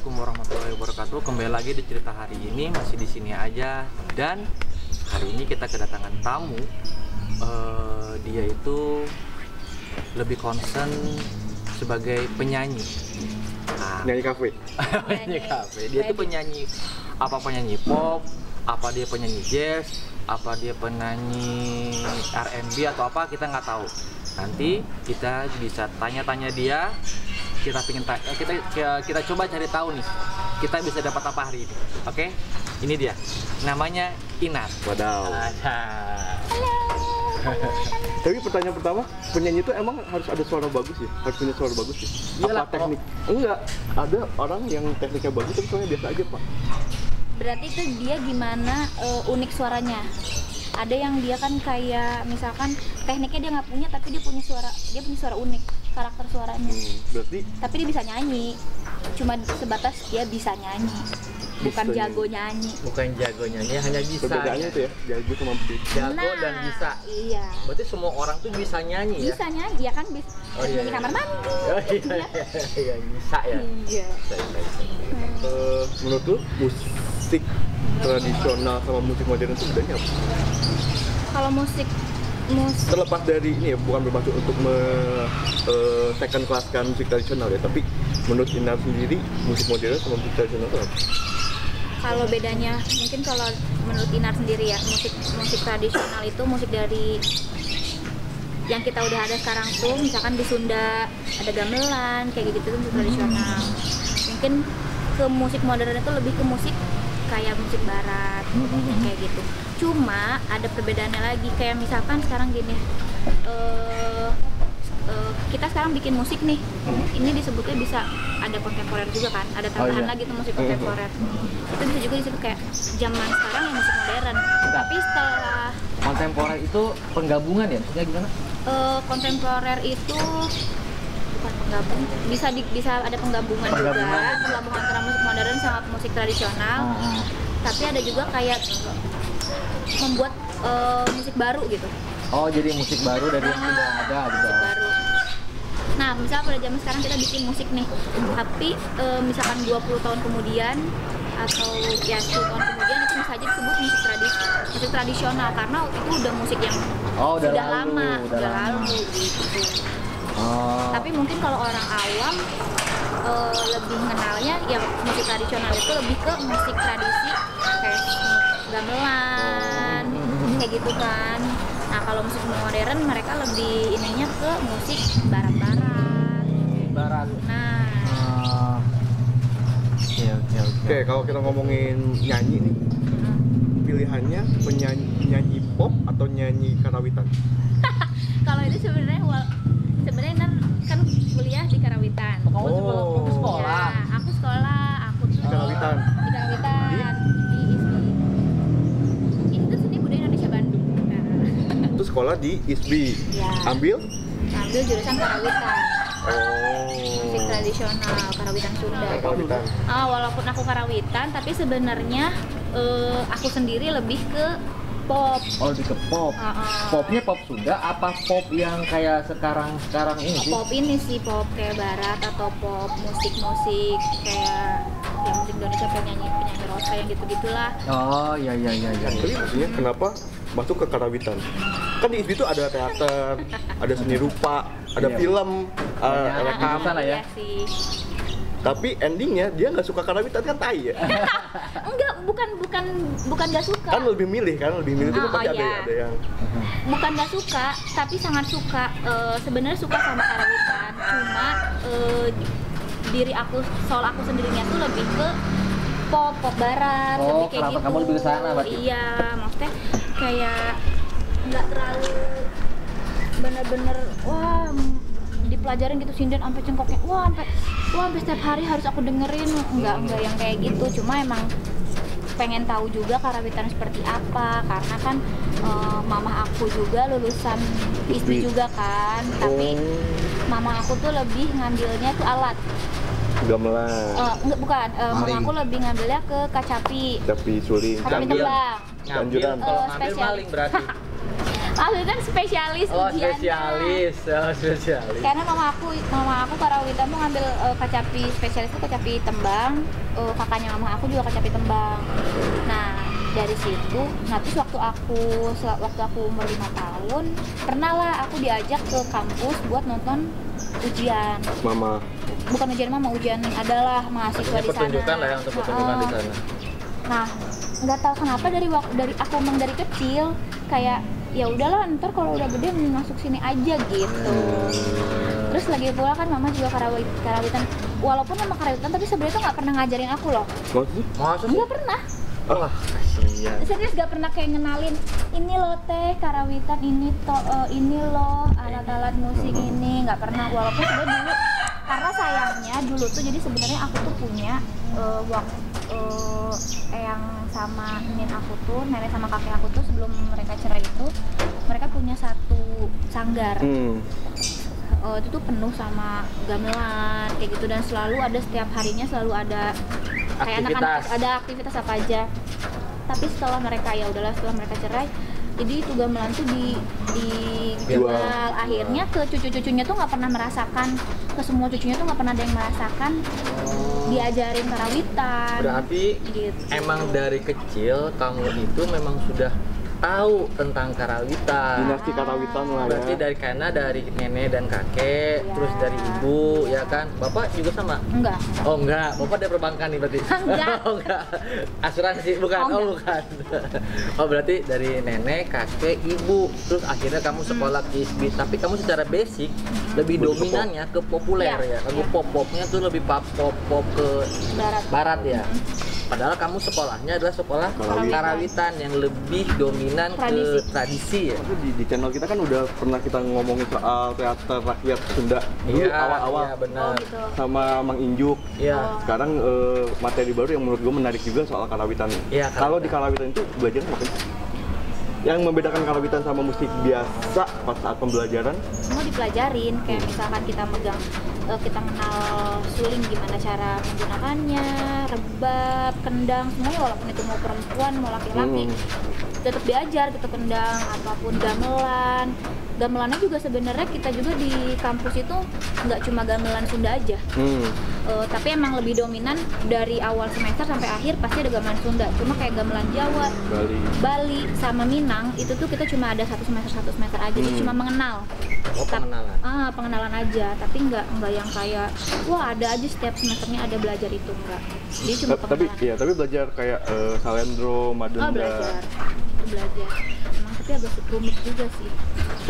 Assalamualaikum warahmatullahi wabarakatuh. Kembali lagi di cerita hari ini, masih di sini aja. Dan hari ini kita kedatangan tamu. Dia itu lebih concern sebagai penyanyi. Penyanyi kafe. Penyanyi kafe. Dia itu penyanyi, apa penyanyi pop, apa dia penyanyi jazz, apa dia penyanyi R&B atau apa, kita nggak tahu. Nanti kita bisa tanya-tanya dia. Kita coba cari tahu nih, kita bisa dapat apa hari ini. Oke, ini dia, namanya Inar. Wadaw. Halo. Tapi pertanyaan pertama, penyanyi itu emang harus ada suara bagus ya? Harus punya suara bagus ya? Iyalah, apa teknik? Enggak, ada orang yang tekniknya bagus tapi suaranya biasa aja, Pak. Berarti itu dia gimana unik suaranya. Ada yang dia kan kayak misalkan tekniknya dia nggak punya tapi dia punya suara unik, karakter suaranya. Berarti Tapi dia bisa nyanyi, cuma sebatas dia bisa nyanyi, bukan Bisa jago nyanyi. Bukan jago nyanyi, hanya bisa. perbedaannya itu ya, jago sama bisa. Jago dan bisa. Iya. Berarti semua orang tuh bisa nyanyi ya? Bisa nyanyi, ya kan bisa. Oh, iya, Nyanyi iya. kamar mandi. Oh, iya, bisa ya. Iya. Menurut lu musik tradisional sama musik modern itu bedanya apa? Kalau musik Terlepas dari ini ya, bukan bermaksud untuk second class-kan musik tradisional ya, tapi menurut Inar sendiri musik modern sama musik tradisional itu apa? kalau bedanya mungkin kalau menurut Inar sendiri ya, musik tradisional itu musik dari yang kita udah ada sekarang tuh, misalkan di Sunda ada gamelan kayak gitu tuh musik tradisional. Mungkin ke musik modern itu lebih ke musik kayak musik barat kayak gitu. Cuma ada perbedaannya lagi, kayak misalkan sekarang gini, kita sekarang bikin musik nih, ini disebutnya bisa ada kontemporer juga kan, ada tambahan lagi tuh musik kontemporer. Itu bisa juga disebut kayak zaman sekarang yang musik modern. Tapi setelah Kontemporer itu penggabungan ya? Maksudnya gimana? kontemporer itu bukan penggabung, bisa ada penggabungan juga, penggabungan antara musik modern sama musik tradisional. Tapi ada juga kayak membuat musik baru gitu. Oh, jadi musik baru dari yang sudah ada gitu. Musik baru. Nah, misalnya pada zaman sekarang kita bikin musik nih, tapi misalkan 20 tahun kemudian atau ya 10 tahun kemudian itu bisa aja disebut musik tradisional karena itu udah musik yang udah sudah lalu, lama, udah udah lama. lalu gitu. Oh. Tapi mungkin kalau orang awam lebih mengenalnya ya musik tradisional itu lebih ke musik tradisi kayak gamelan kayak gitu kan. Nah kalau musik modern mereka lebih ininya ke musik barat. Nah Oke, kalau kita ngomongin nyanyi nih, pilihannya penyanyi pop atau nyanyi karawitan? kalau itu sebenarnya kan kuliah di Karawitan. Kamu juga waktu sekolah? Ya, aku tuh Di Karawitan? Di Karawitan, di ISBI. Itu Seni Budaya Indonesia Bandung. Nah. Itu sekolah di ISBI. Ya. Ambil Jurusan Karawitan. Musik Oh. tradisional Karawitan Sunda. Karawitan. Walaupun aku Karawitan, tapi sebenarnya aku sendiri lebih ke pop. Oh, lebih ke pop. Popnya pop Sunda apa pop yang kayak sekarang ini sih? Pop ini sih, pop kayak barat atau pop musik kayak ya musik Indonesia, penyanyi Rosa yang gitu-gitulah. Oh, iya. Tapi maksudnya kenapa masuk ke karawitan? Kan di ISBI itu ada teater, ada seni rupa, ada Iya. film, rekam. Jurusan lah ya? Iya sih. Tapi endingnya dia nggak suka karawitan, kan tai ya? Enggak, bukan gak suka. Kan lebih milih itu pasti iya. ada yang Bukan gak suka, tapi sangat suka. Sebenarnya suka sama karawitan. Cuma soal aku sendirinya tuh lebih ke pop barat, lebih kayak kenapa gitu. kamu lebih ke sana berarti? Iya, maksudnya kayak nggak terlalu bener-bener wah dipelajarin gitu sinden sampai cengkoknya sampai setiap hari harus aku dengerin. Enggak yang kayak gitu, cuma emang pengen tahu juga karawitan seperti apa karena kan mama aku juga lulusan ISBI juga kan, tapi mama aku tuh lebih ngambilnya tuh alat gamelan, enggak bukan, mama aku lebih ngambilnya ke kacapi tapi suling, tembang. Ganjuran. Kalau ngambil spesial. maling berarti. Maksudnya kan spesialis Oh, ujiannya. spesialis. Karena mama aku Karawita mau ngambil kecapi spesialis itu kecapi tembang, kakaknya mama aku juga kecapi tembang. Nah dari situ, terus waktu aku umur 5 tahun, pernah lah aku diajak ke kampus buat nonton ujian. Mama. Bukan ujian mama, ujian adalah mahasiswa di sana. Pertunjukan lah ya, untuk pertunjukan di sana. Nah, nggak tahu kenapa dari aku emang dari kecil kayak ya udahlah ntar kalau udah gede masuk sini aja gitu. Terus lagi pula kan mama juga karawitan, walaupun nama karawitan tapi sebenarnya tuh nggak pernah ngajarin aku loh. Maksudnya? Nggak pernah. Wah, kasihan. Serius gak pernah kayak ngenalin ini loh teh karawitan ini loh alat-alat musik ini, nggak pernah. Walaupun sebenarnya dulu karena sayangnya dulu tuh jadi sebenarnya aku tuh punya yang sama nenek aku tuh, nenek sama kakek aku tuh sebelum mereka cerai itu mereka punya satu sanggar. Itu tuh penuh sama gamelan kayak gitu dan selalu ada setiap harinya selalu ada kayak anak-anak ada aktivitas apa aja. Tapi setelah mereka setelah mereka cerai, jadi itu gamelan tuh dijual. Akhirnya ke cucu-cucunya tuh nggak pernah merasakan, ke semua cucunya tuh nggak pernah ada yang merasakan diajarin karawitan. Berarti gitu. Emang dari kecil kamu itu memang sudah tahu tentang karawitan. Dinasti karawitan lah ya. Berarti dari nenek dan kakek, Iya. terus dari ibu, ya kan? Bapak juga sama? Enggak. Oh enggak, Bapak dari perbankan nih berarti? Enggak. Oh enggak, asuransi bukan? Oh, Oh bukan. Oh berarti dari nenek, kakek, ibu, terus akhirnya kamu sekolah ke ISBI. Tapi kamu secara basic lebih Lebih ke dominannya ke populer Iya. ya. Lagu pop-popnya tuh lebih pop ke barat ya. Padahal kamu sekolahnya adalah sekolah karawitan yang lebih dominan ke tradisi ya. Tapi di channel kita kan udah pernah kita ngomongin soal teater rakyat Sunda dulu awal-awal Iya benar. gitu. sama Mang Injuk. Iya. Sekarang materi baru yang menurut gue menarik juga soal karawitan. Iya, Kalau di karawitan itu belajar apa sih? Yang membedakan karawitan sama musik biasa pas saat pembelajaran? Semua dipelajarin, kayak misalkan kita kita kenal suling gimana cara menggunakannya, rebab, kendang, semuanya walaupun itu mau perempuan mau laki-laki tetap diajar gitu, kendang apapun, gamelannya juga sebenarnya kita juga di kampus itu nggak cuma gamelan Sunda aja. Tapi emang lebih dominan dari awal semester sampai akhir pasti ada gamelan Sunda, cuma kayak gamelan Jawa, Bali sama Minang itu tuh kita cuma ada satu semester aja, jadi cuma mengenal. Pengenalan. Pengenalan aja, tapi nggak yang kayak wah ada aja setiap semesternya ada belajar itu, enggak. Jadi cuma pengenalan. Tapi belajar kayak Salendro, Madunda. Belajar. Emang tapi agak rumit juga sih.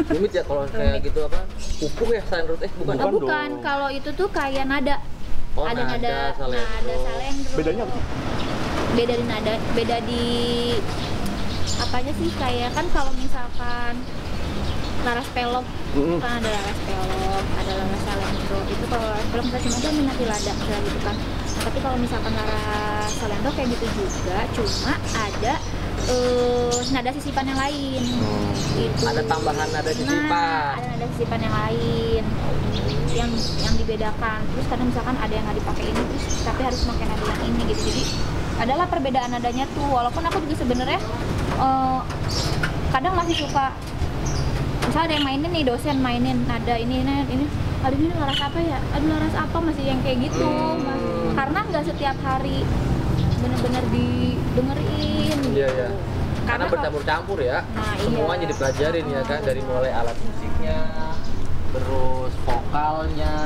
Rumit ya kalau kayak gitu apa? Pupuk ya Salendro bukan? Bukan, kalau itu tuh kayak nada. Oh, ada nada Salendro. Bedanya apa sih? Beda di apanya sih, kayak kan kalau misalkan laras pelok kan ada laras pelok, ada laras Salendro. Itu kalau laras pelok kita cuma ada minati lada kayak gitu kan. Nah, tapi kalau misalkan laras Salendro kayak gitu juga, cuma ada nada sisipan yang lain. Itu. Ada tambahan nada sisipan. Nah, ada nada sisipan yang lain yang dibedakan. Terus kadang misalkan ada yang nggak dipakai ini, terus tapi harus pakai nada yang ini gitu. Jadi adalah perbedaan nadanya tuh. Walaupun aku juga sebenarnya kadang masih suka, misalnya ada yang mainin nih, dosen mainin nada ini, aduh ini laras apa ya, aduh laras apa, masih yang kayak gitu. Karena nggak setiap hari bener-bener didengerin gitu. Iya. Karena bercampur-campur ya. Nah, semuanya iya. dipelajarin ya kan, dari mulai alat musiknya, terus vokalnya,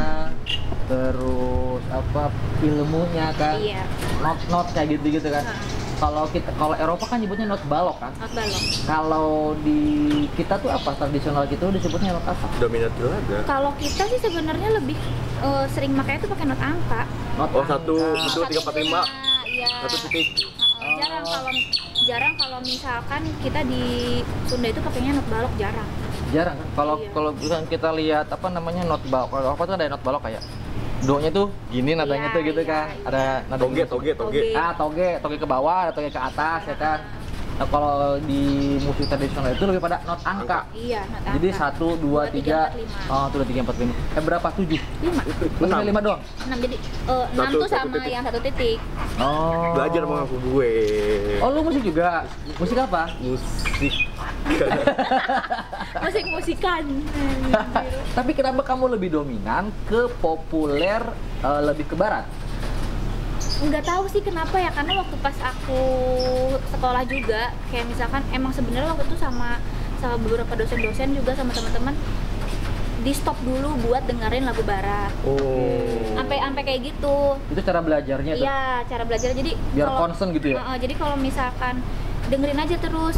terus apa ilmunya kan. Iya. Not kayak gitu kan. Kalau Eropa kan nyebutnya not balok kan. Not balok. Kalau di kita tuh apa, tradisional gitu disebutnya not apa? Dominat laga. Kalau kita sih sebenarnya lebih sering makanya tuh pakai not angka. Not Satu, angka. 3, 4, 5. Iya. Satu titik. Jarang kalau misalkan kita di Sunda itu pakainya not balok, jarang. Jarang kan? Iya. Kalau misalkan kita lihat apa namanya not balok, kalau apa tuh ada not balok kayak do-nya tuh gini nadanya Iya, tuh gitu iya, kan. iya. Ada nada Toge. toge ke bawah, ada toge ke atas ya kan. Nah, kalau di musik tradisional itu lebih pada not angka. Iya, not angka. Jadi 1, 2, 3, 2, 3, 4, 5. Berapa? 7? 5. Maksudnya 5 doang? 6, jadi 6 tuh Satu sama titik. yang 1 titik. Oh. Belajar sama aku gue. Oh, lu musik juga? Musik apa? Musik Musik-musikan. Tapi kenapa kamu lebih dominan ke populer, lebih ke barat? Nggak tahu sih kenapa ya, karena waktu pas aku sekolah juga kayak misalkan emang sebenarnya waktu itu sama beberapa dosen-dosen juga sama teman-teman di stop dulu buat dengerin lagu barat. Sampai kayak gitu. Itu cara belajarnya tuh? Iya, cara belajar. Jadi biar concern gitu ya? Jadi kalau misalkan dengerin aja terus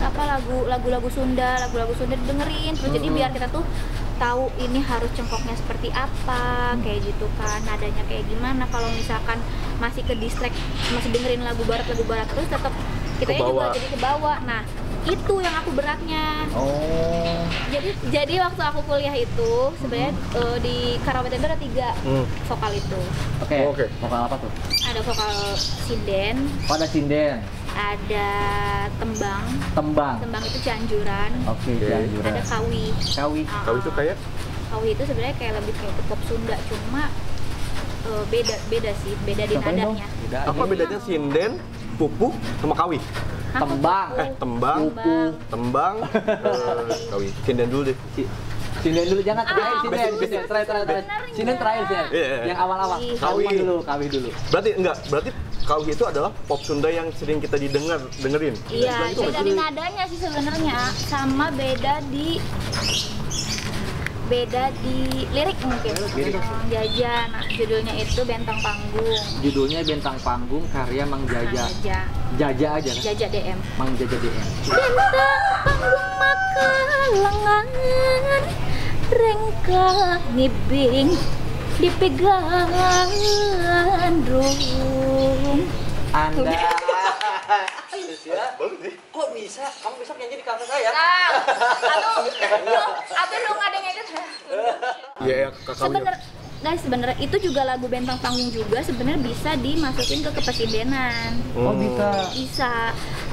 lagu-lagu Sunda dengerin terus, jadi biar kita tuh tahu ini harus cengkoknya seperti apa, kayak gitu kan, nadanya kayak gimana. Kalau misalkan masih ke distract, masih dengerin lagu barat terus, tetap kitanya juga jadi ke bawah. Nah, itu yang aku beratnya. Jadi waktu aku kuliah itu sebenarnya di karawitan itu ada 3 vokal itu. Oke. Vokal apa tuh? Ada vokal sinden. Oh, ada sinden. Ada tembang. Tembang itu Cianjuran. Oke, Cianjuran. Ada kawi. Kawi itu kayak? Kawi itu sebenarnya kayak lebih kayak pop Sunda, cuma beda sih, beda di nadanya. Apa bedanya sinden, pupuh sama kawi? Tembang. Tembang, kawi. Sinden dulu deh. Sinden dulu, jangan terakhir terakhir. Sinden terakhir sih. Yang awal-awal. Kawi dulu. Berarti kawi itu adalah pop Sunda yang sering kita dengerin. Iya, beda di nadanya sih sebenarnya, sama beda di lirik mungkin. Jaja, nah judulnya itu Bentang Panggung. Judulnya Bentang Panggung, karya Mang Jaja. Jaja aja kan? Jaja DM. Mang Jaja DM. Bentang panggung maka lengan, rengka ngibing dipegang drum. Anda Bagus sih. Kok bisa? Kamu bisa nyanyi di kafe saya? Aduh lu nggak ada yang ikut. Iya, kakak. Sebenarnya itu juga lagu Bentang Panggung juga sebenarnya bisa dimasukin ke kepresidenan. Oh, bisa. Bisa.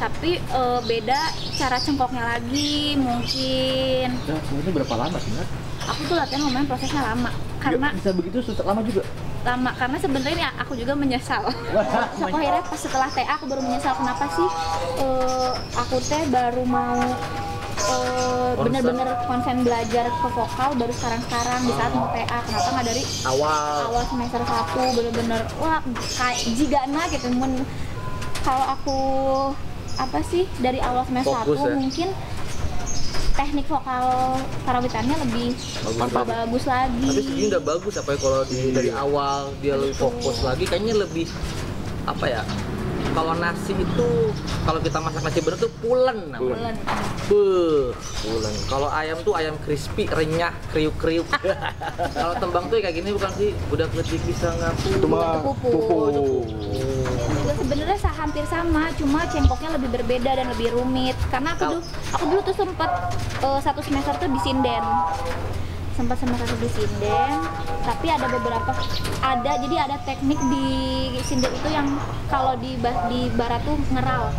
Tapi beda cara cengkoknya lagi mungkin. Itu berapa lama sih, Nat? Aku tuh latihan lumayan prosesnya lama. Karena bisa begitu lama juga? Lama, karena sebenarnya aku juga menyesal. Aku akhirnya pas setelah TA aku baru menyesal kenapa sih aku teh baru mau bener-bener konsen belajar ke vokal baru sekarang di saat mau TA. Kenapa nggak dari awal semester 1 bener-bener wah kayak jigana gitu. Kalau aku dari awal semester 1 mungkin teknik vokal karawitannya lebih bagus lagi. Tapi segini udah bagus apa ya, kalau dari awal dia lebih fokus lagi, kayaknya lebih apa ya? Kalau nasi itu, kalau kita masak nasi bener tuh pulen namanya. Pulen. Kalau ayam tuh ayam crispy, renyah, kriuk-kriuk. Kalau tembang tuh kayak gini bukan sih? Udah kletik bisa ngapu. Itu mah pupu. Sebenarnya hampir sama, cuma cengkoknya lebih berbeda dan lebih rumit. Karena aku dulu tuh sempat satu semester tuh di sinden. Tapi ada beberapa jadi ada teknik di sinden itu yang kalau di barat tuh ngeral.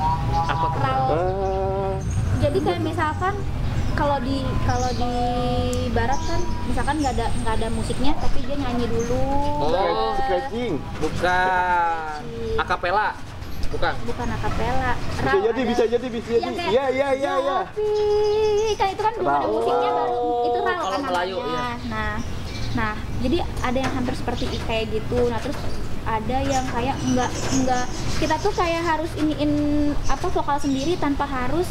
Apa ngeral? Jadi kayak misalkan kalau di barat kan misalkan nggak ada musiknya tapi dia nyanyi dulu. Scratching. Bukan. Akapela. Bukan akapela. Bisa jadi. Iya. Kan itu kan belum ada musiknya baru itu ral kalau kan Melayu, namanya. iya. Nah, jadi ada yang hampir seperti kayak gitu. Nah, terus ada yang kayak enggak kita tuh kayak harus iniin vokal sendiri tanpa harus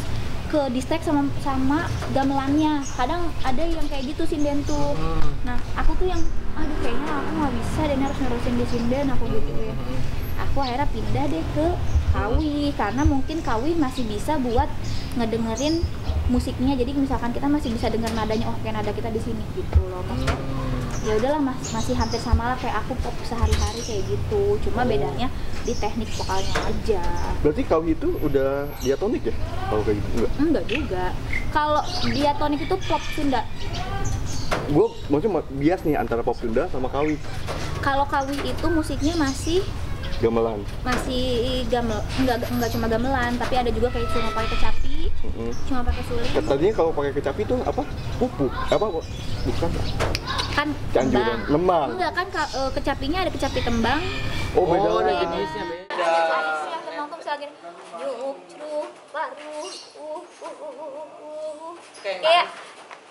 ke distract sama gamelannya. Kadang ada yang kayak gitu sinden tuh. Nah, aku tuh yang kayaknya aku nggak bisa dan harus nerusin di sinden aku gitu ya. Aku akhirnya pindah deh ke kawi karena mungkin kawi masih bisa buat ngedengerin musiknya. Jadi misalkan kita masih bisa dengar nadanya, kayak nada kita di sini gitu loh. Maksudnya ya udahlah masih hampir sama lah kayak aku pop sehari-hari kayak gitu. Cuma bedanya di teknik vokalnya aja. Berarti kawi itu udah diatonik ya? Kalau kayak gitu enggak juga. Kalau diatonik itu pop Sunda. Gue maksudnya bias nih antara pop Sunda sama kawi. Kalau kawi itu musiknya masih gamelan. Masih enggak cuma gamelan, tapi ada juga kayak cuma pakai kecapi, cuma pakai suling. Tadinya kalau pakai kecapi itu apa? Pupu. Apa? Bukan. Kan Cianjuran. tembang. Lemang. Enggak kan kecapinya ada kecapi tembang. Oh, beda. ada jenisnya beda. Tembang tuh misalnya gini. Yuk, baru. kayak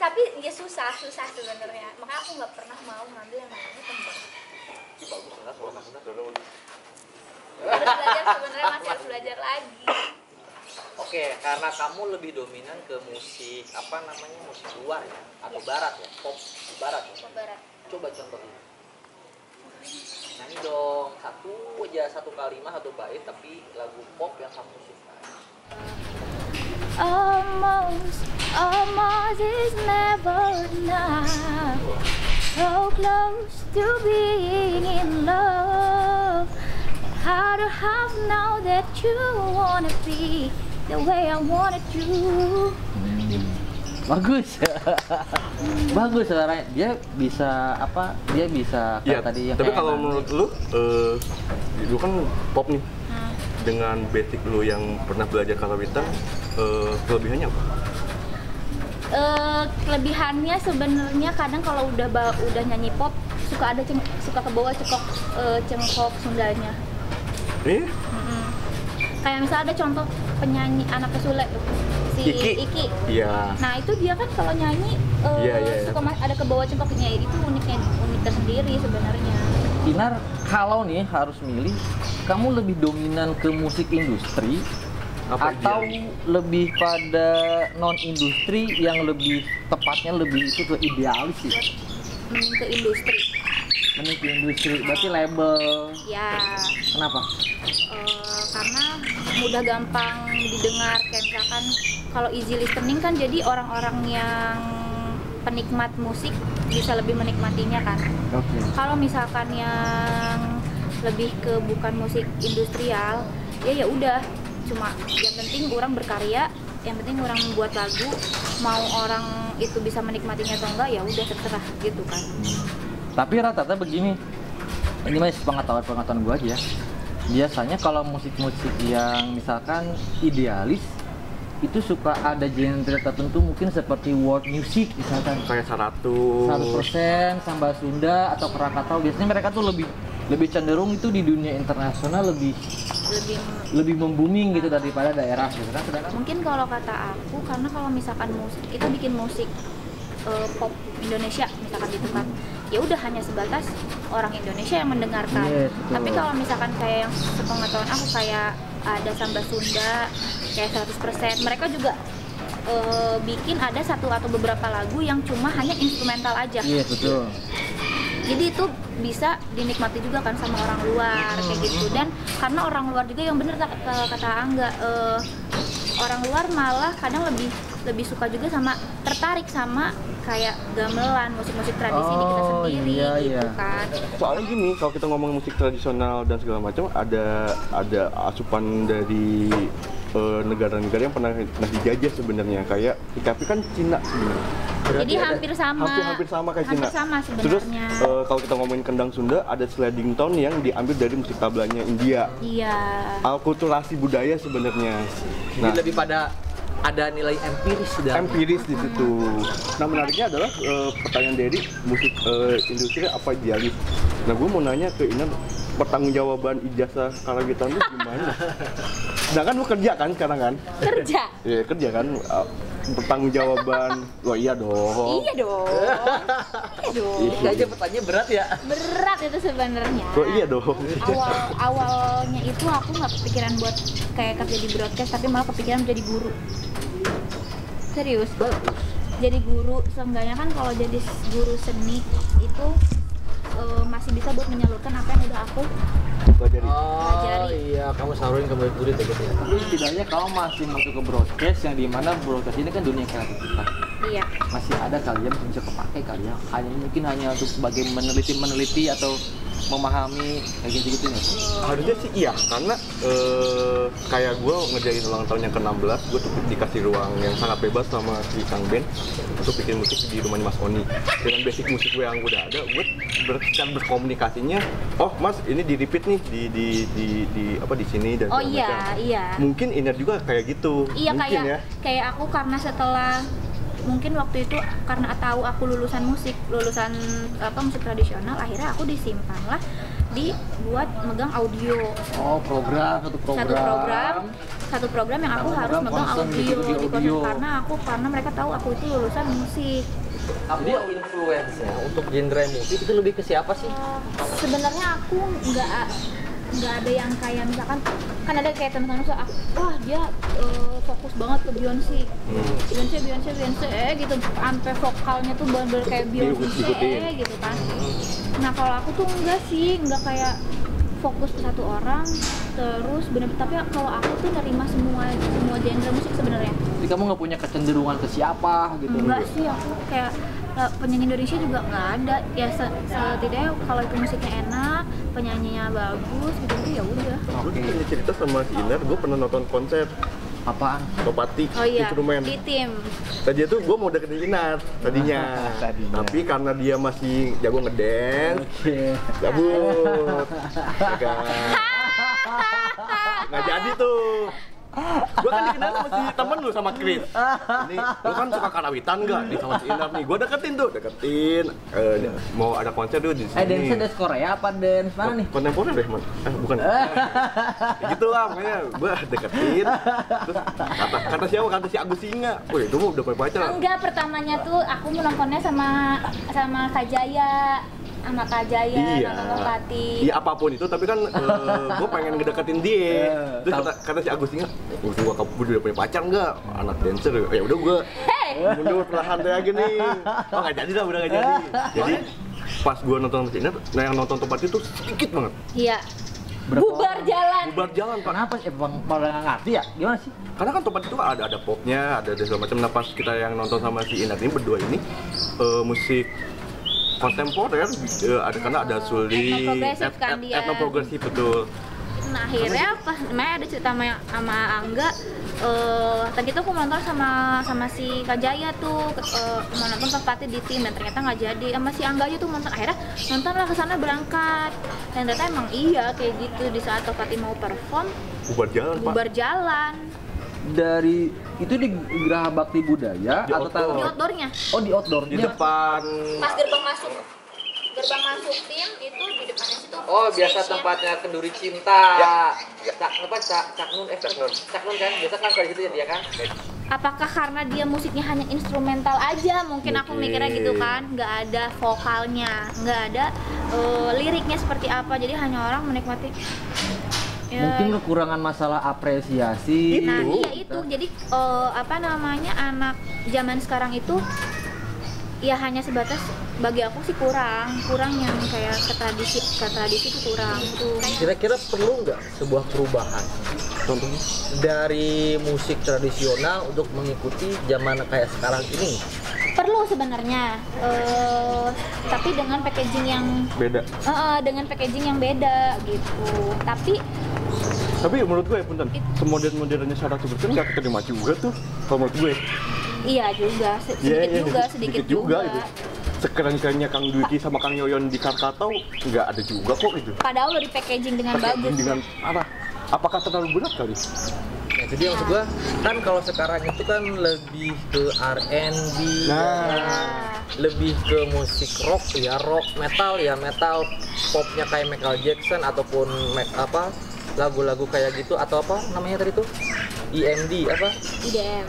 tapi ya susah sebenarnya, makanya aku nggak pernah mau ngambil yang namanya tembang. Harus belajar sebenarnya, masih harus belajar lagi. Oke, karena kamu lebih dominan ke musik musik luar ya atau barat ya, pop barat ya. Pop barat. Coba contohin. Nyanyi dong satu kalimat, satu bait tapi lagu pop yang kamu suka. Almost is never enough. So close to being in love. How to have now that you wanna be the way I wanted you. Bagus. Bagus suaranya. Dia bisa Ya, tadi yang tapi kalau menurut lu kan pop nih. Dengan basic lu yang pernah belajar karawitan, kelebihannya apa? Kelebihannya sebenarnya kadang kalau udah nyanyi pop suka ke bawah cengkok Sundanya. Kayak misalnya ada contoh penyanyi anak pesule si Iki. Iya. Nah itu dia kan kalau nyanyi suka ada ke bawah cengkoknya, itu unik tersendiri sebenarnya. Kinar, kalau nih harus milih, kamu lebih dominan ke musik industri atau lebih pada non industri yang lebih tepatnya lebih itu ke idealis sih? Ke industri. Mending ke industri, berarti label. Ya. Kenapa? Karena mudah gampang didengar, kayak misalkan kalau easy listening kan jadi orang-orang yang penikmat musik bisa lebih menikmatinya kan. Okay. Kalau misalkan yang lebih ke bukan musik industrial, ya udah cuma yang penting orang berkarya, yang penting orang membuat lagu, mau orang itu bisa menikmatinya atau enggak ya udah terserah gitu kan. Tapi rata-rata begini, ini masih pengetahuan gue aja ya. Biasanya kalau musik-musik yang misalkan idealis itu suka ada genre tertentu, mungkin seperti world music misalkan Kayak 100% Samba Sunda atau Krakatau. Biasanya mereka tuh lebih cenderung itu di dunia internasional lebih membooming gitu daripada daerah gitu kan. Mungkin kalau kata aku, karena kalau misalkan kita bikin musik pop Indonesia misalkan gitu kan, ya udah hanya sebatas orang Indonesia yang mendengarkan. Yes, tapi kalau misalkan kayak yang sepengetahuan aku kayak ada Samba Sunda kayak 100%, mereka juga bikin ada satu atau beberapa lagu yang cuma hanya instrumental aja. Iya, betul. Jadi itu bisa dinikmati juga kan sama orang luar kayak gitu. Dan karena orang luar juga yang bener kata Angga, orang luar malah kadang lebih suka juga sama, tertarik sama kayak gamelan, musik-musik tradisi di kita sendiri gitu kan. Soalnya gini, kalau kita ngomong musik tradisional dan segala macam, ada asupan dari negara-negara yang pernah dijajah sebenarnya, kayak tapi kan Cina sebenarnya. Jadi hampir sama kayak Cina. Sebenarnya. Terus kalau kita ngomongin kendang Sunda, ada sliding tone yang diambil dari musik tablanya India. Iya. Akulturasi budaya sebenarnya. Jadi lebih pada ada nilai empiris di situ. Nah, menariknya adalah pertanyaan dari musik industri apa idealis. Nah, gue mau nanya ke Inan, pertanggungjawaban ijazah karawitan itu gimana? Sedangkan lu kerja kan sekarang kan? Kerja? Iya, kerja kan. Pertanggungjawaban, iya dong. Iya dong. Kayaknya pertanyaan berat ya? Berat itu sebenarnya. Iya dong. Awalnya itu aku nggak kepikiran buat kayak kerja di broadcast, tapi malah kepikiran menjadi guru. Serius? Jadi guru, seenggaknya kan kalau jadi guru seni itu masih bisa buat menyalurkan apa yang udah aku pelajari. Iya, kamu salurin ke murid-murid gitu ya. Tapi setidaknya kamu masih masuk ke broadcast, yang dimana broadcast ini kan dunia kreativitas. Iya. Masih ada kalian bisa kepakai kali ya. Hanya untuk sebagai meneliti atau memahami kayak gitu ya. Harusnya sih iya, karena kayak gue ngerjain ulang tahun yang ke-16, gue tuh dikasih ruang yang sangat bebas sama si Kang Ben untuk bikin musik di rumahnya Mas Oni. Dengan basic musik gue yang udah ada, gue berkomunikasinya, oh Mas ini di repeat nih di sini dan oh iya. Mungkin Iner juga kayak gitu. Iya, mungkin kayak aku karena setelah mungkin waktu itu karena tahu aku lulusan musik tradisional, akhirnya aku disimpan lah buat megang audio. Oh, satu program yang aku harus megang audio di konser, karena mereka tahu aku itu lulusan musik. Jadi influence-nya untuk genre musik itu lebih ke siapa sih? Sebenarnya aku nggak ada yang kayak misalkan kan ada kayak teman-teman suka wah dia fokus banget ke Beyonce gitu sampai vokalnya tuh bener-bener kayak Beyonce gitu kan. Nah kalau aku tuh enggak kayak fokus ke satu orang terus bener, tapi kalau aku tuh nerima semua genre musik sebenarnya. Jadi kamu nggak punya kecenderungan ke siapa gitu? Enggak sih, aku kayak penyanyi Indonesia juga nggak ada ya, setidaknya kalau itu musiknya enak, penyanyinya bagus gitu ya udah. Gue punya cerita sama si Inar, gue pernah nonton konser. Apaan? Topati, Oh iya, instrumen. di tim. Tadi tuh gue mau deketin Inar tadinya. Tapi karena dia masih jago ngedance, cabut. Ya kan? Nggak jadi tuh. Gue kan dikenal sama si temen lu sama Chris. Ini lu kan suka karawitan nggak? Nih sama si Inar nih. Gue deketin. Mau ada konser tuh di sini. Dance Korea apa dance mana nih? Kontemporer deh, man. Bukan. Ya gitu lah, makanya gue deketin. Terus kata siapa? Kata si Agus Singa. Wih, itu mau udah punya pacar. Enggak, pertamanya tuh aku mau nontonnya sama Kak Jaya. Sama Kak Jaya, nonton Topati. Iya apapun itu, tapi kan gue pengen ngedeketin dia. Terus kata si Agus Singa, gue udah punya pacar nggak? Anak dancer. Ya udah gue mundur perlahan aja nih. Oh nggak jadi lah, udah nggak jadi. Jadi pas gue nonton sama si Inar, nah yang nonton Topati itu sedikit banget. Iya. Bubar jalan, Pak. Kenapa sih? Malah nggak ngerti ya? Gimana sih? Karena kan Topati itu ada popnya, ada segala macam. Nah pas kita yang nonton sama si Inar ini berdua ini musik kontemporer, karena ada sulit, etnoprogresif kan dia. Etnoprogresif betul. Nah akhirnya pas ada cerita sama Angga, tadi tuh aku nonton sama si Kak Jaya tuh, mau nonton Topati di tim dan ternyata nggak jadi. Sama si Angga aja tuh nonton, akhirnya nontonlah ke sana berangkat. Dan ternyata emang iya kayak gitu, di saat Topati mau perform, bubar jalan. Dari itu di Geraha Bakti Budaya Di atau Di outdoornya. Oh, di outdoornya. Di depan. Pas gerbang masuk tim itu di depannya situ. Oh, biasa stage-nya. tempatnya Kenduri Cinta. Ya. Cak Nun kan biasa kan kayak gitu ya dia kan. Apakah karena dia musiknya hanya instrumental aja? Mungkin aku mikirnya gitu kan, nggak ada vokalnya, nggak ada liriknya seperti apa, jadi hanya orang menikmati. Ya. Mungkin kekurangan masalah apresiasi. Nah iya itu, jadi anak zaman sekarang itu ya hanya sebatas, bagi aku sih kurang yang kayak ke tradisi itu kurang tuh. Kira-kira perlu nggak sebuah perubahan Contohnya? dari musik tradisional untuk mengikuti zaman kayak sekarang ini? Perlu sebenarnya, tapi dengan packaging yang Beda. yang beda gitu. Tapi menurut gue ya punten, semodern-modernnya Sarah Superstar nggak keterima juga tuh, kalau menurut gue. Iya juga, sedikit juga. Gitu. Sekeren-kerennya Kang Dwiki sama Kang Yoyon di Krakatau nggak ada juga kok itu. Padahal udah di packaging dengan bagus. Dengan apa? Apakah terlalu berat kali? Nah, jadi maksud gua kan kalau sekarang itu kan lebih ke R&B, lebih ke musik rock metal, popnya kayak Michael Jackson ataupun lagu-lagu kayak gitu, atau apa namanya tadi tuh? EMD apa?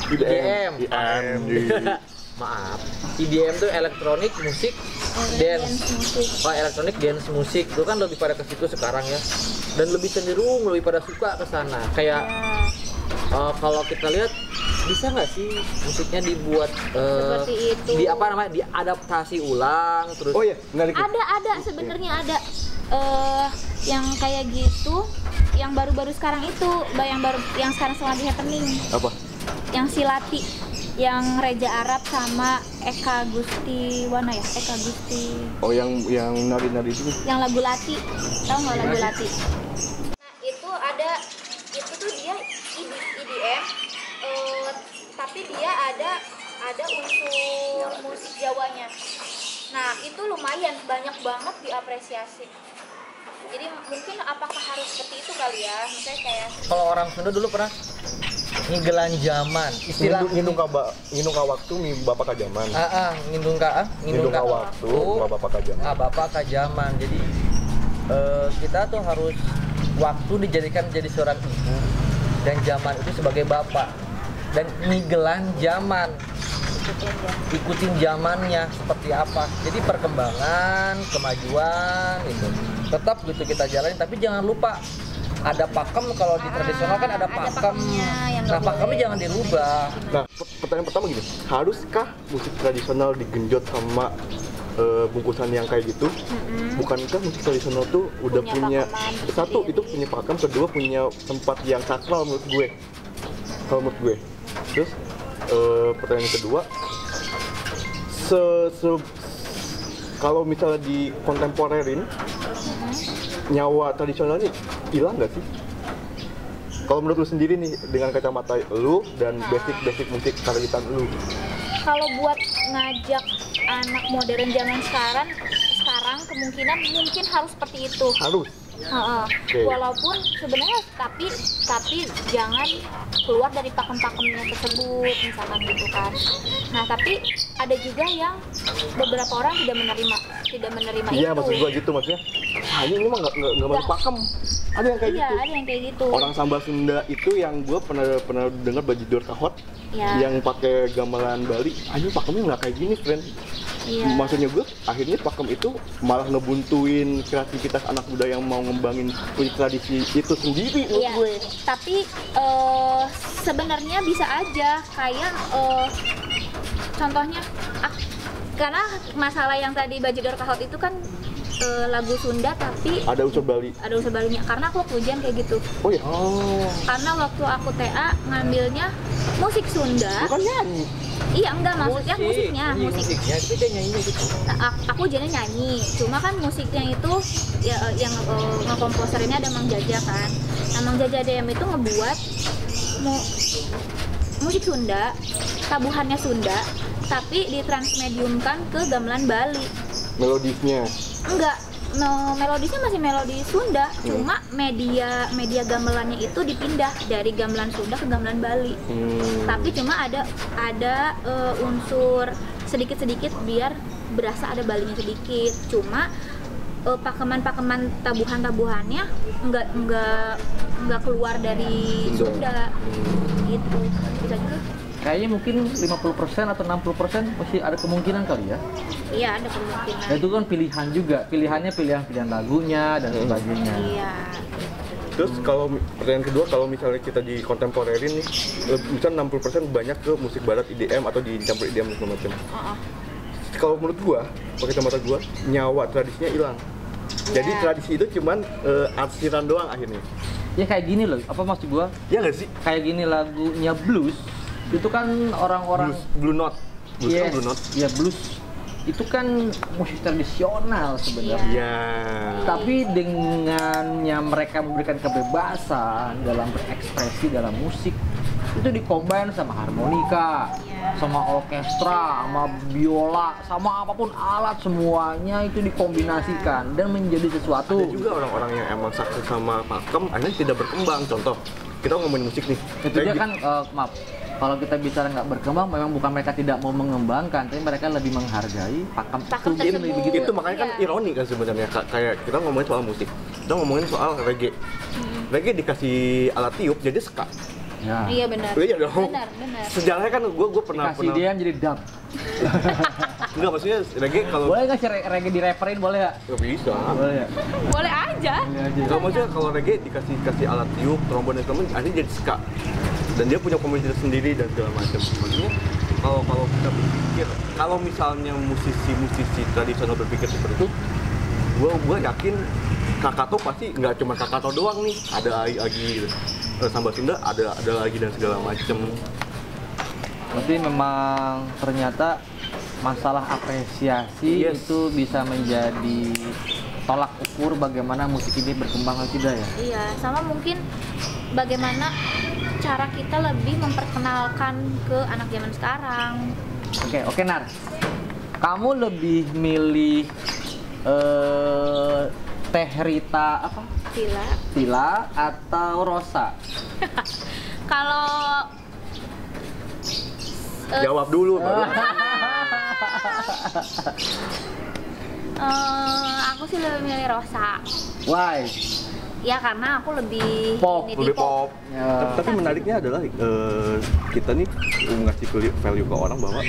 IDM. Maaf, EDM tuh elektronik musik dance musik. elektronik dance musik itu kan lebih pada ke situ sekarang ya, dan lebih cenderung lebih pada suka ke sana kayak kalau kita lihat bisa nggak sih musiknya dibuat Seperti itu. diadaptasi ulang terus. Oh iya, menarik. Ada sebenarnya ada yang kayak gitu, yang baru-baru sekarang itu, yang sekarang lagi happening. Apa? Yang Silati, yang Reza Arab sama Eka Gustiwana ya, Eka Gusti. Oh yang nari-nari itu? Yang lagu Lati, tahu nggak lagu Lati? Nah itu tuh dia EDM, tapi dia ada unsur musik Jawanya. Nah itu lumayan banyak banget diapresiasi. Jadi mungkin apakah harus seperti itu kali ya? Misalnya kayak Kalau orang Sunda dulu pernah ngigelan zaman istilah Ngindung ka waktu mi bapak ka zaman. ngindung ka waktu bapak ka zaman. bapak ka zaman. Jadi kita tuh harus waktu dijadikan jadi seorang ibu dan zaman itu sebagai bapak dan ngigelan zaman, ikutin zamannya seperti apa. Jadi perkembangan, kemajuan itu tetap gitu kita jalanin, tapi jangan lupa ada pakem. Kalau di tradisional kan ada pakem. pakemnya yang Nah, nggak pakemnya boleh. jangan dirubah. Nah, pertanyaan pertama gini, haruskah musik tradisional digenjot sama bungkusan yang kayak gitu? Bukankah musik tradisional tuh udah Punya punya pakeman satu sendiri. itu punya pakem, kedua punya tempat yang sakral menurut gue. Kalau menurut gue. Terus pertanyaan kedua, kalau misalnya di kontemporerin, nyawa tradisionalnya hilang nggak sih? Kalau menurut lu sendiri nih, dengan kacamata lu dan basic musik karawitan lu. Kalau buat ngajak anak modern zaman sekarang kemungkinan mungkin harus seperti itu. Harus. Heeh. Oke. Walaupun sebenarnya tapi jangan keluar dari pakem-pakemnya tersebut misalkan gitu kan. Nah tapi ada juga yang beberapa orang tidak menerima Iya, itu. maksud gua gitu, maksudnya ini mah nggak masuk pakem. Ada yang kayak Iya gitu. ada yang kayak gitu. Orang Samba Sunda itu yang gua pernah dengar Bajidor Kahot Ya. yang pakai gamelan Bali, pakemnya nggak kayak gini, friend. Iya. Maksudnya gue, akhirnya pakem itu malah ngebuntuin kreativitas anak muda yang mau ngembangin tradisi itu sendiri menurut Iya, gue. tapi sebenarnya bisa aja kayak contohnya karena masalah yang tadi Bajidor Kahot itu kan lagu Sunda tapi Ada unsur Bali. ada unsur Balinya. Karena aku waktu ujian kayak gitu. Oh ya? Karena waktu aku TA ngambilnya musik Sunda. Bukan nyanyi. Iya enggak maksudnya musiknya, Iya, musiknya itu dia nyanyinya gitu. Nah, aku ujiannya nyanyi. Cuma kan musiknya itu ya, yang ngekomposernya ada Mang Jaja kan. Nah, Mang Jaja DM itu ngebuat musik Sunda, tabuhannya Sunda, tapi ditransmediumkan ke gamelan Bali. Melodisnya. Enggak, melodisnya masih melodi Sunda, cuma media gamelannya itu dipindah dari gamelan Sunda ke gamelan Bali. Tapi cuma ada unsur sedikit-sedikit biar berasa ada Balinya sedikit. Cuma pakeman tabuhannya enggak keluar dari Sunda. Gitu. Bisa juga. Kayaknya mungkin 50% atau 60% masih ada kemungkinan kali ya. Iya, ada kemungkinan. Nah, itu kan pilihan juga, pilihannya pilihan lagunya dan sebagainya. Iya. Terus kalau pertanyaan kedua, kalau misalnya kita di kontemporerin nih, misalnya 60% banyak ke musik barat IDM atau dicampur IDM dan segala macam. Kalau menurut gua, pakai kacamata gua, nyawa tradisinya hilang. Jadi tradisi itu cuman arsiran doang akhirnya. Ya kayak gini loh, apa maksud gua? Ya nggak sih? Kayak gini lagunya blues, itu kan orang-orang Blue Note. Blues kan yes, Blue Note. ya blues itu kan musik tradisional sebenarnya. Iya. Tapi dengannya mereka memberikan kebebasan dalam berekspresi dalam musik, itu dikombin sama harmonika, sama orkestra, sama biola, sama apapun alat, semuanya itu dikombinasikan dan menjadi sesuatu. Ada juga orang-orang yang emang sakit sama pakem, akhirnya tidak berkembang. Contoh, kita ngomongin musik nih. Itu dia kan, maaf, kalau kita bicara nggak berkembang, memang bukan mereka tidak mau mengembangkan, tapi mereka lebih menghargai pakem Pakem itu. tersebut. Begitu. Itu makanya kan Iya. ironi kan sebenarnya. Kayak kita ngomongin soal musik, kita ngomongin soal reggae. Reggae dikasih alat tiup jadi ska. Ya. Iya benar. Iya dong. Benar. Sejarahnya kan gue pernah Kasih dia jadi dub. enggak, maksudnya reggae kalau Boleh nggak sih reggae direferin, boleh ya? nggak bisa. Boleh ya? Boleh aja. Boleh aja. Kalau maksudnya kalau reggae dikasih alat tiup, trombon dan segala macam, akhirnya jadi ska. Dan dia punya komunitas sendiri dan segala macam. Maksudnya kalau kita berpikir, kalau misalnya musisi tradisional berpikir seperti itu, gue yakin Kakato pasti nggak cuma Kakato doang nih, ada lagi Samba Sunda, ada lagi dan segala macam. Tapi memang ternyata masalah apresiasi Yes. itu bisa menjadi tolak ukur bagaimana musik ini berkembang atau tidak ya. Iya, sama mungkin bagaimana cara kita lebih memperkenalkan ke anak zaman sekarang. Oke Nar. Kamu lebih milih Teh Rita apa? Tila atau Rosa? Kalau Jawab dulu baru. Aku sih lebih milih Rosa. Why? Ya karena aku lebih Pop, ini di Lebih pop. Ya. Tapi menariknya adalah kita nih ngasih value ke orang bahwa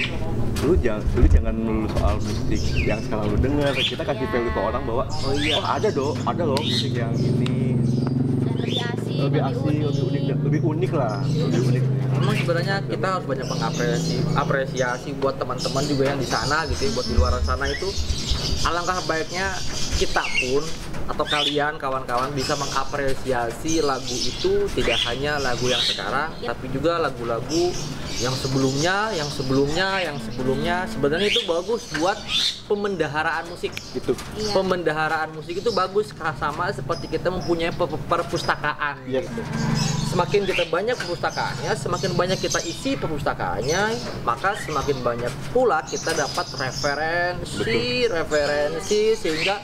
lu jangan melulu soal musik yang sekarang lu dengar. Kita kasih Iya. value ke orang bahwa oh ada loh musik yang ini Dan lebih asik, lebih unik, lebih unik lah, lebih unik. Memang sebenarnya kita harus banyak mengapresiasi buat teman-teman juga yang di sana gitu ya, buat di luar sana itu alangkah baiknya kita pun atau kalian kawan-kawan bisa mengapresiasi lagu itu tidak hanya lagu yang sekarang tapi juga lagu-lagu yang sebelumnya sebenarnya itu bagus buat pemendaharaan musik gitu. Iya. Pemendaharaan musik itu bagus sama seperti kita mempunyai perpustakaan Iya. gitu. Semakin kita banyak perpustakaannya, semakin banyak kita isi perpustakaannya, maka semakin banyak pula kita dapat referensi sehingga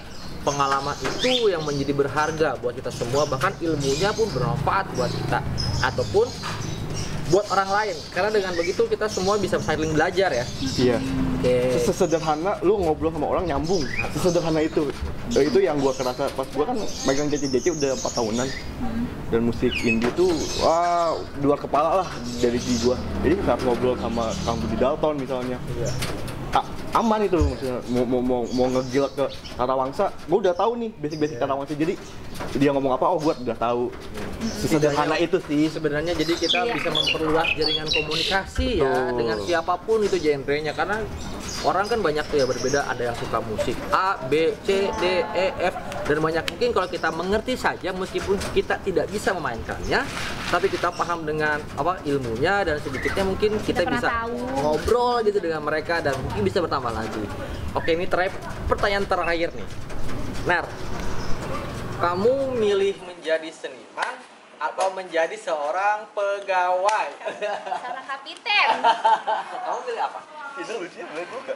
pengalaman itu yang menjadi berharga buat kita semua, bahkan ilmunya pun bermanfaat buat kita ataupun buat orang lain. Karena dengan begitu kita semua bisa saling belajar ya. Iya. Oke. Sesederhana lu ngobrol sama orang nyambung. Sesederhana itu. Itu yang gua kerasa pas gua kan megang JC udah 4 tahunan. Dan musik indie tuh wah dua kepala lah dari gua. Jadi saat ngobrol sama Kang Budi Dalton misalnya. Iya. Aman itu maksudnya mau ngegilak ke Tarawangsa, gue udah tahu nih basic Tarawangsa, jadi dia ngomong apa gue udah tahu. Sesederhana itu sih Sebenarnya jadi kita bisa memperluas jaringan komunikasi ya dengan siapapun itu genrenya, karena orang kan banyak tuh ya berbeda, ada yang suka musik A, B, C, D, E, F dan banyak. Mungkin kalau kita mengerti saja meskipun kita tidak bisa memainkannya, tapi kita paham dengan apa ilmunya dan sedikitnya mungkin kita pernah bisa tahu. ngobrol gitu dengan mereka dan mungkin bisa bertambah lagi. Oke, ini pertanyaan terakhir nih. Nar, kamu milih menjadi seniman atau menjadi seorang pegawai? Seorang kapiten. Kamu pilih apa? itu lucunya boleh juga.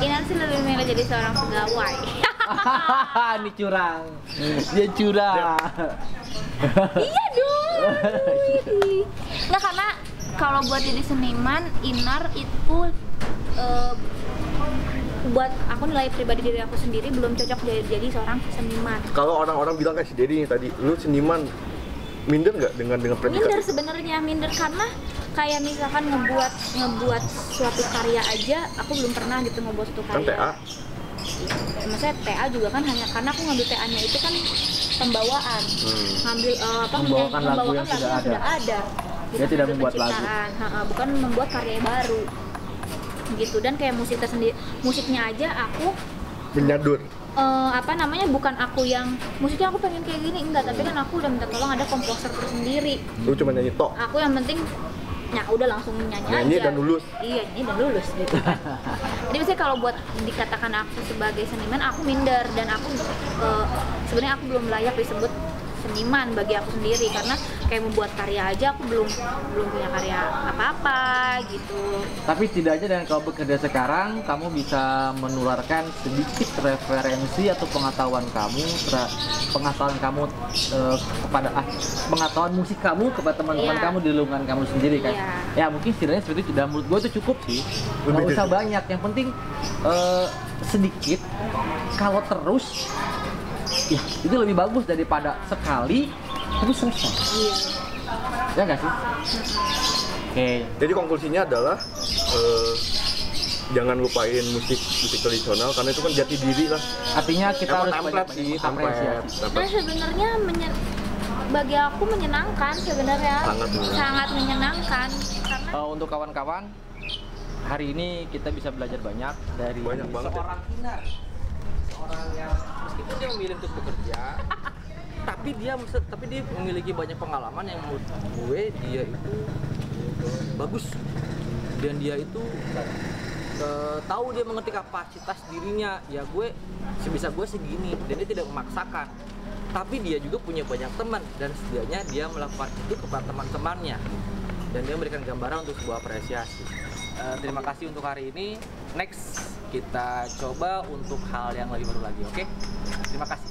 Inan sih lebih milih jadi seorang pegawai. Ini curang. Dia curang. Iya dong. Nggak, karena kalau buat jadi seniman, Inar itu buat aku nilai pribadi diri aku sendiri belum cocok jadi seorang seniman. Kalau orang-orang bilang kayak si Dedi nih tadi, lu seniman, minder nggak dengan predikat? Minder sebenarnya, minder karena kayak misalkan ngebuat suatu karya aja aku belum pernah gitu ngebuat suatu Kan karya. TA. Maksudnya TA juga kan hanya karena aku ngambil TA-nya itu kan pembawaan, ngambil Membawakan lagu yang sudah ada. Dia tidak membuat lagu. Bukan membuat karya baru gitu. Dan kayak musiknya aja aku Menyadur. bukan aku yang musiknya aku pengen kayak gini, enggak, tapi kan aku udah minta tolong ada komposer tersendiri. Lu cuma nyanyi tok. Aku yang penting ya udah langsung nyanyi aja. Dan lulus. Iya, nyanyi dan lulus gitu kan. Jadi misalnya kalau buat dikatakan aku sebagai seniman, aku minder dan aku sebenarnya aku belum layak disebut seniman bagi aku sendiri, karena kayak membuat karya aja aku belum punya karya apa-apa gitu. Tapi setidaknya dengan kau bekerja sekarang, kamu bisa menularkan sedikit referensi atau pengetahuan kamu kepada pengetahuan musik kamu kepada teman-teman Iya. kamu di lingkungan kamu sendiri kan. Iya. Ya mungkin setidaknya seperti itu, dan menurut gue itu cukup sih. Nggak usah banyak, yang penting sedikit. Kalau terus ya itu lebih bagus daripada sekali terus selesai. Iya. Ya nggak sih? Oke. Jadi konklusinya adalah jangan lupain musik tradisional karena itu kan jati diri lah. Artinya kita Emang harus template sih, apresiasi. Nah sebenarnya bagi aku menyenangkan sebenarnya, sangat menyenangkan karena Untuk kawan-kawan, hari ini kita bisa belajar banyak dari Banyak banget ya. Seorang Inar, seorang yang meskipun dia memilih untuk bekerja, tapi dia memiliki banyak pengalaman yang menurut gue dia itu bagus dan dia itu tahu, dia mengerti kapasitas dirinya. Ya gue sebisa gue segini dan dia tidak memaksakan, tapi dia juga punya banyak teman dan setidaknya dia melakukan itu kepada teman-temannya dan dia memberikan gambaran untuk sebuah apresiasi. Terima kasih untuk hari ini. Next kita coba untuk hal yang lebih baru lagi, oke? Terima kasih.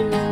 Dadah.